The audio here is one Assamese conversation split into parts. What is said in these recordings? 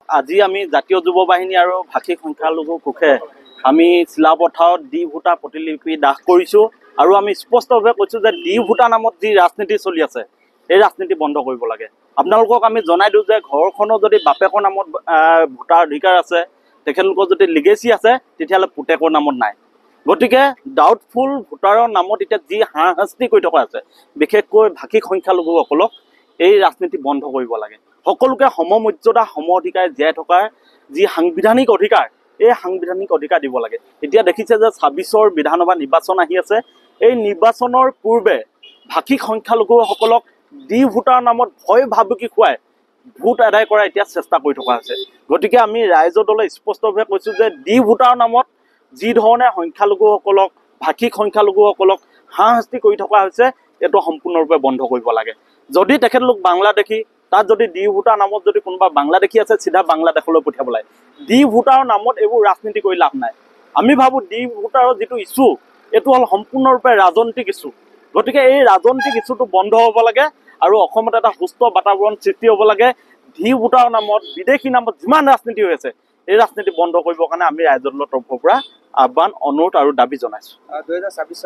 আজি আমি জাতীয় যুৱ বাহিনী আৰু ভাষিক সংখ্যালঘুৰ পক্ষে আমি চিলাপথাৰত ডি ভোটা প্ৰতিলিপি দাহ কৰিছোঁ আৰু আমি স্পষ্টভাৱে কৈছোঁ যে ডি ভোটা নামত যি ৰাজনীতি চলি আছে এই ৰাজনীতি বন্ধ কৰিব লাগে। আপোনালোকক আমি জনাই দিওঁ যে ঘৰখনৰ যদি বাপেকৰ নামত ভোটাৰ অধিকাৰ আছে, তেখেতলোকৰ যদি লিগেচি আছে, তেতিয়াহ'লে পুতেকৰ নামত নাই। গতিকে ডাউটফুল ভোটাৰৰ নামত এতিয়া যি হাৰাশাস্তি কৰি থকা আছে, বিশেষকৈ ভাষিক সংখ্যালঘুসকলক এই ৰাজনীতি বন্ধ কৰিব লাগে। সকলোকে সমমৰ্যাদা সম অধিকাৰ জীয়াই থকাৰ যি সাংবিধানিক অধিকাৰ, এই সাংবিধানিক অধিকাৰ দিব লাগে। এতিয়া দেখিছে যে ২৬ৰ বিধানসভা নিৰ্বাচন আহি আছে। এই নিৰ্বাচনৰ পূৰ্বে ভাষিক সংখ্যালঘুসকলক ডি ভোটাৰ নামত ভয় ভাবুকি খুৱাই ভোট আদায় কৰা এতিয়া চেষ্টা কৰি থকা হৈছে। গতিকে আমি ৰাইজৰ দলে স্পষ্টভাৱে কৈছোঁ যে ডি ভোটাৰ নামত যি ধৰণে সংখ্যালঘুসকলক, ভাষিক সংখ্যালঘুসকলক হাৰাশাস্তি কৰি থকা হৈছে, এইটো সম্পূৰ্ণৰূপে বন্ধ কৰিব লাগে। যদি তেখেতলোক বাংলাদেশী, তাত যদি ডি ভোটাৰ নামত যদি কোনোবা বাংলাদেশী আছে, চিধা বাংলাদেশলৈ পঠিয়াব লাগে। ডি ভোটাৰৰ নামত এইবোৰ ৰাজনীতি কৰি লাভ নাই। আমি ভাবোঁ ডি ভোটাৰৰ যিটো ইছ্যু, এইটো হ'ল সম্পূৰ্ণৰূপে ৰাজনৈতিক ইছ্যু। গতিকে এই ৰাজনৈতিক ইছ্যুটো বন্ধ হ'ব লাগে আৰু অসমত এটা সুস্থ বাতাবৰণ সৃষ্টি হ'ব লাগে। ডি ভোটাৰৰ নামত, বিদেশী নামত যিমান ৰাজনীতি হৈ আছে, এই ৰাজনীতি বন্ধ কৰিবৰ কাৰণে আমি ৰাইজৰ দলৰ তৰফৰ পৰা আহ্বান, অনুৰোধ আৰু দাবী জনাইছোঁ। 2026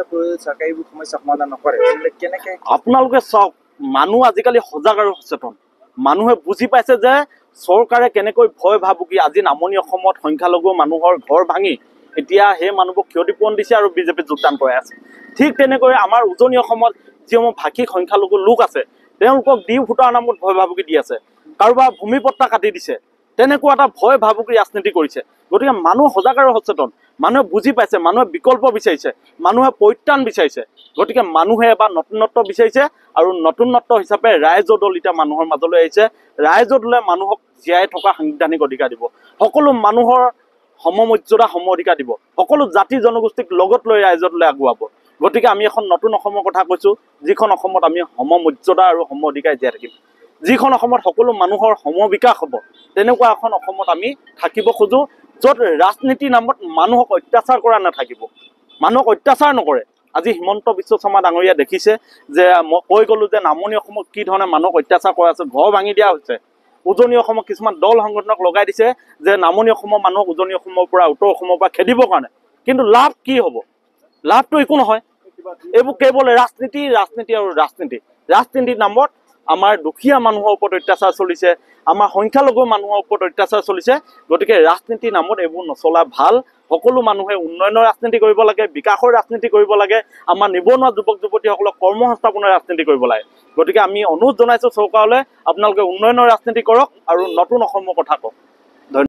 চৰকাৰে এইবোৰ সমস্যা সমাধান নকৰে, কেনেকৈ? আপোনালোকে চাওক, মানুহ আজিকালি সজাগ আৰু সচেতন। মানুহে বুজি পাইছে যে চৰকাৰে কেনেকৈ ভয় ভাবুকি আজি নামনি অসমত সংখ্যালঘু মানুহৰ ঘৰ ভাঙি এতিয়া সেই মানুহবোৰক ক্ষতিপূৰণ দিছে আৰু বিজেপিত যোগদান কৰাই আছে। ঠিক তেনেকৈ আমাৰ উজনি অসমত যিসমূহ ভাষিক সংখ্যালঘু লোক আছে, তেওঁলোকক ডি ভোটাৰ নামত ভয় ভাবুকি দি আছে, কাৰোবাৰ ভূমিপট্টা কাটি দিছে, তেনেকুৱা এটা ভয় ভাবুকি ৰাজনীতি কৰিছে। গতিকে মানুহ সজাগ আৰু সচেতন, মানুহে বুজি পাইছে, মানুহে বিকল্প বিচাৰিছে, মানুহে পৰিত্ৰাণ বিচাৰিছে। গতিকে মানুহে এবাৰ নতুনত্ব বিচাৰিছে আৰু নতুনত্ব হিচাপে ৰাইজৰ দল এতিয়া মানুহৰ মাজলৈ আহিছে। ৰাইজৰ দলে মানুহক জীয়াই থকা সাংবিধানিক অধিকাৰ দিব, সকলো মানুহৰ সমমৰ্যাদা সম অধিকাৰ দিব, সকলো জাতি জনগোষ্ঠীক লগত লৈ ৰাইজৰ দলে আগুৱাব। গতিকে আমি এখন নতুন অসমৰ কথা কৈছোঁ, যিখন অসমত আমি সমমৰ্যাদা আৰু সম অধিকাৰ জীয়াই থাকিম, যিখন অসমত সকলো মানুহৰ সমবিকাশ হ'ব, তেনেকুৱা এখন অসমত আমি থাকিব খোজোঁ, য'ত ৰাজনীতিৰ নামত মানুহক অত্যাচাৰ কৰা নাথাকিব, মানুহক অত্যাচাৰ নকৰে। আজি হিমন্ত বিশ্ব শৰ্মা ডাঙৰীয়া দেখিছে যে মই কৈ গ'লোঁ যে নামনি অসমত কি ধৰণে মানুহক অত্যাচাৰ কৰা আছে, ঘৰ ভাঙি দিয়া হৈছে। উজনি অসমত কিছুমান দল সংগঠনক লগাই দিছে যে নামনি অসমৰ মানুহক উজনি অসমৰ পৰা, উত্তৰ অসমৰ পৰা খেদিবৰ কাৰণে। কিন্তু লাভ কি হ'ব? লাভটো একো নহয়। এইবোৰ কেৱল ৰাজনীতি, ৰাজনীতি আৰু ৰাজনীতি। ৰাজনীতিৰ নামত আমাৰ দুখীয়া মানুহৰ ওপৰত অত্যাচাৰ চলিছে, আমাৰ সংখ্যালঘু মানুহৰ ওপৰত অত্যাচাৰ চলিছে। গতিকে ৰাজনীতিৰ নামত এইবোৰ নচলা ভাল। সকলো মানুহে উন্নয়নৰ ৰাজনীতি কৰিব লাগে, বিকাশৰ ৰাজনীতি কৰিব লাগে, আমাৰ নিবনুৱা যুৱক যুৱতীসকলক কৰ্মসংস্থাপনৰ ৰাজনীতি কৰিব লাগে। গতিকে আমি অনুৰোধ জনাইছোঁ চৰকাৰলৈ, আপোনালোকে উন্নয়নৰ ৰাজনীতি কৰক আৰু নতুন অসমৰ কথা কওক।